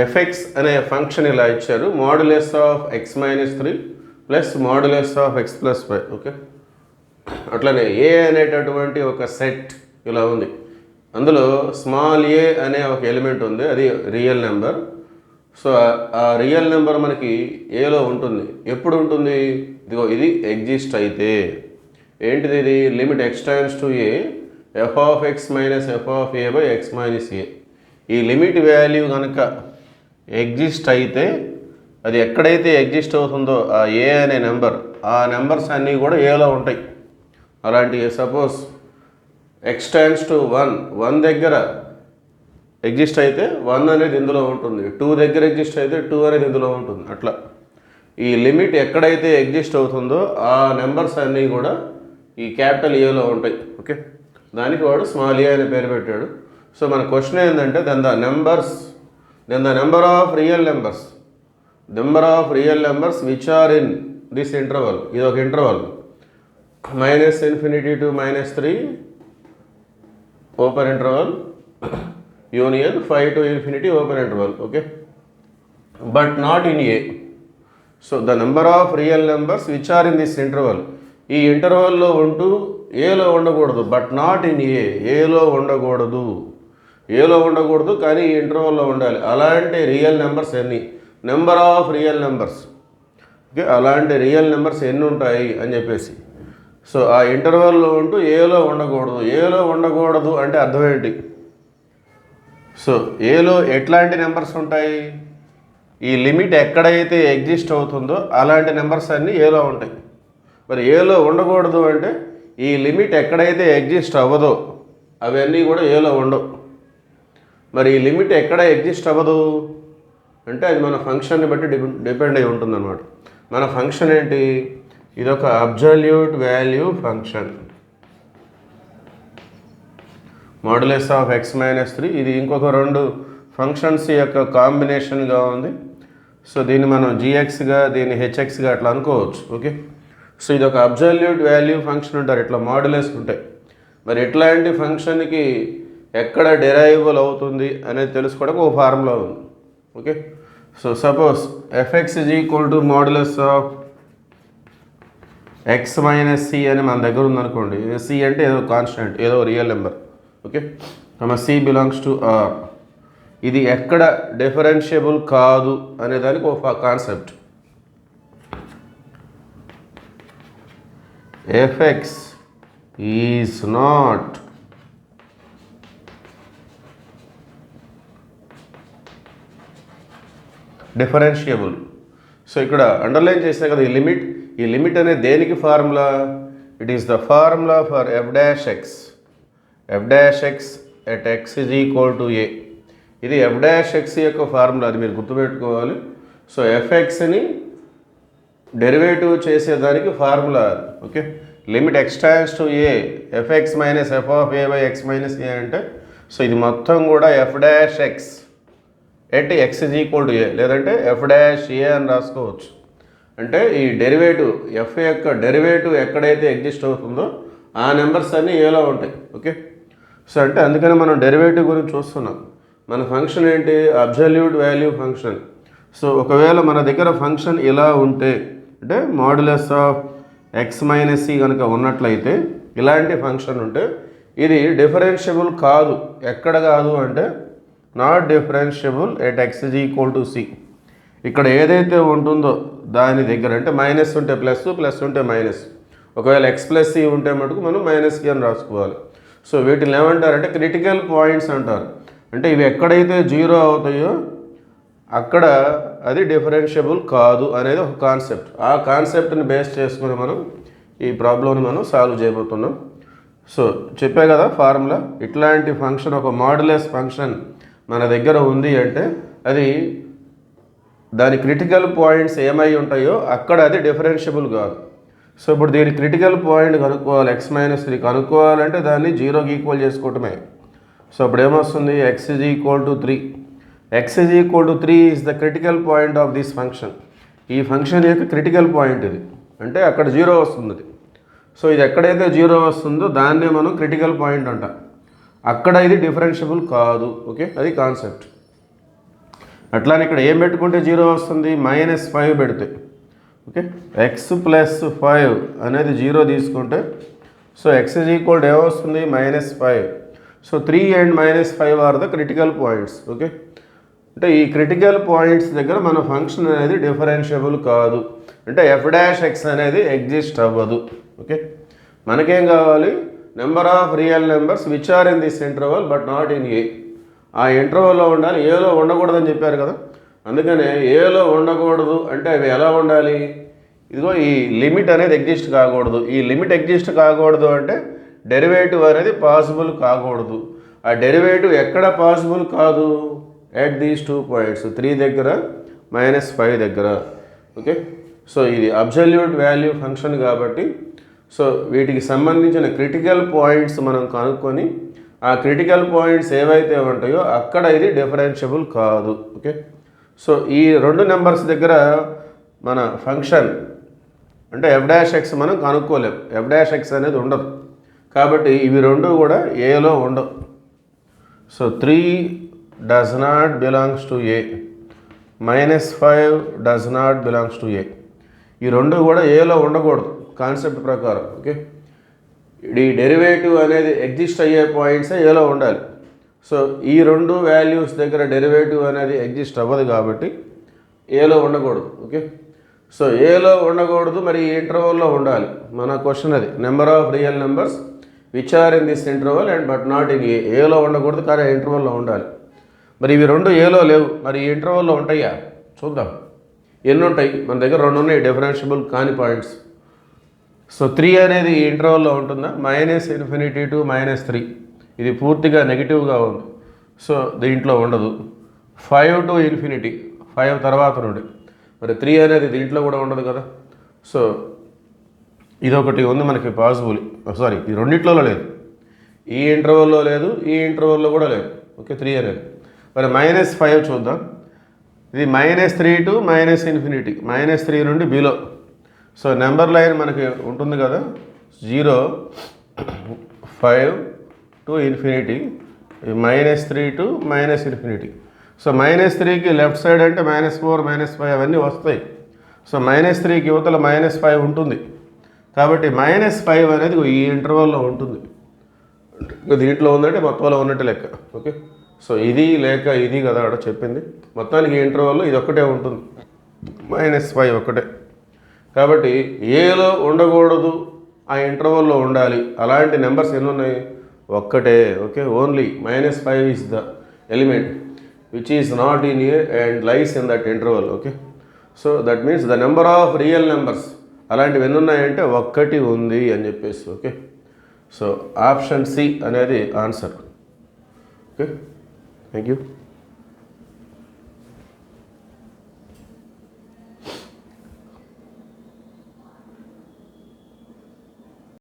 FX అనే function ఇలా ఇచ్చారు, modulus of X minus 3 plus modulus of X plus 5. Okay, అట్లనే ఏ అనేటటువంటి ఒక సెట్ ఇలా ఉంది. అందులో స్మాల్ ఏ అనే ఒక ఎలిమెంట్ ఉంది, అది రియల్ నెంబర్. సో ఆ రియల్ నెంబర్ మనకి ఏలో ఉంటుంది. ఎప్పుడు ఉంటుంది? ఇదిగో ఇది ఎగ్జిస్ట్ అయితే. ఏంటిది ఇది? Limit X times to A F of X minus F of A by X minus A. ఈ లిమిట్ వాల్యూ కనుక ఎగ్జిస్ట్ అయితే, అది ఎక్కడైతే ఎగ్జిస్ట్ అవుతుందో ఆ ఏ అనే నెంబర్, ఆ నెంబర్స్ అన్నీ కూడా ఏలో ఉంటాయి. అలాంటివి సపోజ్ ఎక్స్ టైమ్స్ టు 1 దగ్గర ఎగ్జిస్ట్ అయితే 1 అనేది ఇందులో ఉంటుంది, 2 దగ్గర ఎగ్జిస్ట్ అయితే 2 అనేది ఇందులో ఉంటుంది. అట్లా ఈ లిమిట్ ఎక్కడైతే ఎగ్జిస్ట్ అవుతుందో ఆ నెంబర్స్ అన్నీ కూడా ఈ క్యాపిటల్ ఏలో ఉంటాయి. ఓకే, దానికి వాడు స్మాల్ ఏ అనే పేరు పెట్టాడు. సో మన క్వశ్చన్ ఏంటంటే then the number of real numbers which are in this interval. ఇది ఒక interval -∞ to -3 open interval union 5 to ∞ open interval. Okay, but not in A. So the number of real numbers which are in this interval, ఈ ఇంటర్వల్లో ఉంటూ ఏలో ఉండకూడదు, but not in A. ఏలో ఉండకూడదు కానీ ఈ ఇంటర్వల్లో ఉండాలి. అలాంటి రియల్ నెంబర్స్ ఎన్ని? Number of real numbers. Okay, అలాంటి రియల్ నెంబర్స్ ఎన్ని ఉంటాయి అని చెప్పేసి. సో ఆ ఇంటర్వల్లో ఉంటూ ఏలో ఉండకూడదు అంటే అర్థం ఏంటి? సో ఏలో ఎట్లాంటి నెంబర్స్ ఉంటాయి? ఈ లిమిట్ ఎక్కడైతే ఎగ్జిస్ట్ అవుతుందో అలాంటి నెంబర్స్ అన్నీ ఏలో ఉంటాయి. మరి ఏలో ఉండకూడదు అంటే ఈ లిమిట్ ఎక్కడైతే ఎగ్జిస్ట్ అవ్వదో అవన్నీ కూడా ఏలో ఉండవు. మరి ఈ లిమిట్ ఎక్కడ ఎగ్జిస్ట్ అవ్వదు అంటే అది మన ఫంక్షన్ని బట్టి డిపెండ్ అయి ఉంటుందన్నమాట. మన ఫంక్షన్ ఏంటి? ఇదొక absolute value function, modulus of X minus 3. ఇది ఇంకొక 2 ఫంక్షన్స్ యొక్క కాంబినేషన్గా ఉంది. సో దీన్ని మనం జిఎక్స్గా, దీన్ని హెచ్ఎక్స్గా అట్లా అనుకోవచ్చు. ఓకే, సో ఇది ఒక అబ్జల్యూట్ వాల్యూ ఫంక్షన్ ఉంటారు, ఇట్లా మాడ్యులస్ ఉంటాయి. మరి ఇట్లాంటి ఫంక్షన్కి ఎక్కడ డెరైవబుల్ అవుతుంది అనేది తెలుసుకోవడానికి ఒక ఫార్ములా ఉంది. Okay, so suppose FX is equal to modulus of X minus C అని మన దగ్గర ఉందనుకోండి. సి అంటే ఏదో కాన్స్టెంట్, ఏదో real number. Okay, C belongs to R. ఇది ఎక్కడ డిఫరెన్షియబుల్ కాదు అనేదానికి ఒక concept. FX is not differentiable. So ఇక్కడ అండర్లైన్ చేసే కదా ఈ లిమిట్ అనేది దేనికి formula? It is the formula for F dash X at X is equal to A. ఇది ఎఫ్ డాష్ ఎక్స్ యొక్క ఫార్ములా, అది మీరు గుర్తుపెట్టుకోవాలి. సో ఎఫ్ఎక్స్ని డెరివేటివ్ చేసేదానికి formula. Okay, limit X times to A FX minus F of A by X minus A అంటే, so ఇది మొత్తం కూడా F dash X at X is equal to A, లేదంటే ఎఫ్ డాష్ ఏ అని రాసుకోవచ్చు. అంటే ఈ డెరివేటివ్ ఎఫ్ యొక్క డెరివేటివ్ ఎక్కడైతే ఎగ్జిస్ట్ అవుతుందో ఆ నెంబర్స్ అన్నీ ఏలో ఉంటాయి. ఓకే, సో అంటే అందుకని మనం డెరివేటివ్ గురించి చూస్తున్నాం. మన ఫంక్షన్ ఏంటి? Absolute value function. సో ఒకవేళ మన దగ్గర ఫంక్షన్ ఇలా ఉంటే, అంటే modulus of X minus C కనుక ఉన్నట్లయితే, ఇలాంటి ఫంక్షన్ ఉంటే ఇది డిఫరెన్షియబుల్ కాదు. ఎక్కడ కాదు అంటే not differentiable at X is equal to C. ఇక్కడ ఏదైతే ఉంటుందో దాని దగ్గర, అంటే మైనస్ ఉంటే ప్లస్, ప్లస్ ఉంటే మైనస్. ఒకవేళ ఎక్స్ ప్లస్ సి ఉంటే మటుకు మనం మైనస్ కి అని రాసుకోవాలి. సో వీటిని ఏమంటారంటే క్రిటికల్ పాయింట్స్ అంటారు. అంటే ఇవి ఎక్కడైతే 0 అవుతాయో అక్కడ అది డిఫరెన్షియబుల్ కాదు అనేది ఒక కాన్సెప్ట్. ఆ కాన్సెప్ట్ని బేస్ చేసుకుని మనం ఈ ప్రాబ్లమ్ని మనం సాల్వ్ చేయబోతున్నాం. సో చెప్పే కదా ఫార్ములా, ఇట్లాంటి ఫంక్షన్, ఒక మాడ్యులస్ ఫంక్షన్ మన దగ్గర ఉంది అంటే అది దాని క్రిటికల్ పాయింట్స్ ఏమై ఉంటాయో అక్కడ అది డిఫరెన్షియబుల్ కాదు. సో ఇప్పుడు దీని క్రిటికల్ పాయింట్ కనుక్కోవాలి, ఎక్స్ మైనస్ 3 కనుక్కోవాలంటే దాన్ని 0కి ఈక్వల్ చేసుకోవటమే. సో అప్పుడు ఏమొస్తుంది? X is equal to 3. X is equal to 3 is the critical point of this function. ఈ ఫంక్షన్ యొక్క క్రిటికల్ పాయింట్ ఇది, అంటే అక్కడ 0 వస్తుంది. సో ఇది ఎక్కడైతే 0 వస్తుందో దాన్నే మనం క్రిటికల్ పాయింట్ అంటాం. అక్కడ ఇది డిఫరెన్షియబుల్ కాదు. ఓకే, అది కాన్సెప్ట్. అట్లానే ఇక్కడ ఏం పెట్టుకుంటే 0 వస్తుంది, -5 పెడితే. ఓకే, x+5 అనేది 0 తీసుకుంటే సో x ఏమొస్తుంది, -5. So 3 and -5 are the critical points. Okay, అంటే ఈ క్రిటికల్ పాయింట్స్ దగ్గర మన ఫంక్షన్ అనేది డిఫరెన్షియబుల్ కాదు, అంటే f' అనేది ఎగ్జిస్ట్ అవ్వదు. ఓకే, మనకేం కావాలి, number of real numbers which are in this interval but not in A. ఆ ఇంటర్వల్లో ఉండాలి, ఏలో ఉండకూడదని చెప్పారు కదా. అందుకనే ఏలో ఉండకూడదు అంటే అవి ఎలా ఉండాలి, ఇదిగో ఈ లిమిట్ అనేది ఎగ్జిస్ట్ కాకూడదు. ఈ లిమిట్ ఎగ్జిస్ట్ కాకూడదు అంటే డెరివేటివ్ అనేది పాసిబుల్ కాకూడదు. ఆ డెరివేటివ్ ఎక్కడ పాసిబుల్ కాదు, ఎట్ దీస్ 2 పాయింట్స్, 3 దగ్గర, -5 దగ్గర. ఓకే, సో ఇది అబ్సల్యూట్ వాల్యూ ఫంక్షన్ కాబట్టి సో వీటికి సంబంధించిన క్రిటికల్ పాయింట్స్ మనం కనుక్కొని ఆ క్రిటికల్ పాయింట్స్ ఏవైతే ఉంటాయో అక్కడ ఇది డిఫరెన్షియబుల్ కాదు. ఓకే, సో ఈ 2 నెంబర్స్ దగ్గర మన ఫంక్షన్ అంటే f' మనం కనుక్కోలేం, f' అనేది ఉండదు. కాబట్టి ఇవి 2 కూడా ఏలో ఉండవు. So 3 does not belongs to A, -5 does not belongs to A. ఈ 2 కూడా ఏలో ఉండకూడదు కాన్సెప్ట్ ప్రకారం. ఓకే, ఈ డెరివేటివ్ అనేది ఎగ్జిస్ట్ అయ్యే పాయింట్సే ఏలో ఉండాలి. సో ఈ 2 వాల్యూస్ దగ్గర డెరివేటివ్ అనేది ఎగ్జిస్ట్ అవ్వదు కాబట్టి ఏలో ఉండకూడదు. ఓకే, సో ఏలో ఉండకూడదు, మరి ఈ ఇంటర్వల్లో ఉండాలి. మన క్వశ్చన్ అది, number of real numbers which are in this interval and but not in A. ఏలో ఉండకూడదు కానీ ఇంటర్వల్లో ఉండాలి. మరి ఇవి 2 ఏలో లేవు, మరి ఈ ఇంటర్వల్లో ఉంటాయా చూద్దాం. ఎన్ని ఉంటాయి, మన దగ్గర 2 ఉన్నాయి డిఫరెన్షియబుల్ కాని పాయింట్స్. సో 3 అనేది ఈ ఇంటర్వల్లో ఉంటుందా, -∞ to -3, ఇది పూర్తిగా నెగిటివ్గా ఉంది, సో దీంట్లో ఉండదు. 5 to ∞, 5 తర్వాత నుండి, మరి 3 అనేది దీంట్లో కూడా ఉండదు కదా. సో ఇదొకటి ఉంది మనకి పాసిబుల్, సారీ ఈ రెండిట్లో లేదు, ఈ ఇంటర్వల్లో లేదు, ఈ ఇంటర్వల్లో కూడా లేదు. ఓకే, 3 అనేది. మరి -5 చూద్దాం, ఇది -3 to -∞, -3 నుండి బిలో. సో నెంబర్ లైన్ మనకి ఉంటుంది కదా, 0, 5 to ∞, -3 to -∞. సో -3కి లెఫ్ట్ సైడ్ అంటే -4, -5 అవన్నీ వస్తాయి. సో -3కి యువతల -5 ఉంటుంది కాబట్టి -5 అనేది ఈ ఇంటర్వల్లో ఉంటుంది. దీంట్లో ఉందంటే మొత్తంలో ఉన్నట్టు లెక్క. ఓకే, సో ఇది లేక ఇది కదా అక్కడ చెప్పింది, మొత్తానికి ఈ ఇంటర్వల్లో ఇది ఒక్కటే ఉంటుంది, -5 ఒక్కటే. కాబట్టి ఏలో ఉండకూడదు, ఆ ఇంటర్వల్లో ఉండాలి. అలాంటి నెంబర్స్ ఎన్ని ఉన్నాయి, ఒక్కటే. Okay, only -5 is the element which is not in A and lies in that interval. Okay, so that means the number of real numbers అలాంటివి ఎన్ని ఉన్నాయంటే ఒక్కటి ఉంది అని చెప్పేసి. ఓకే, సో ఆప్షన్ సి అనేది ఆన్సర్. Okay, thank you.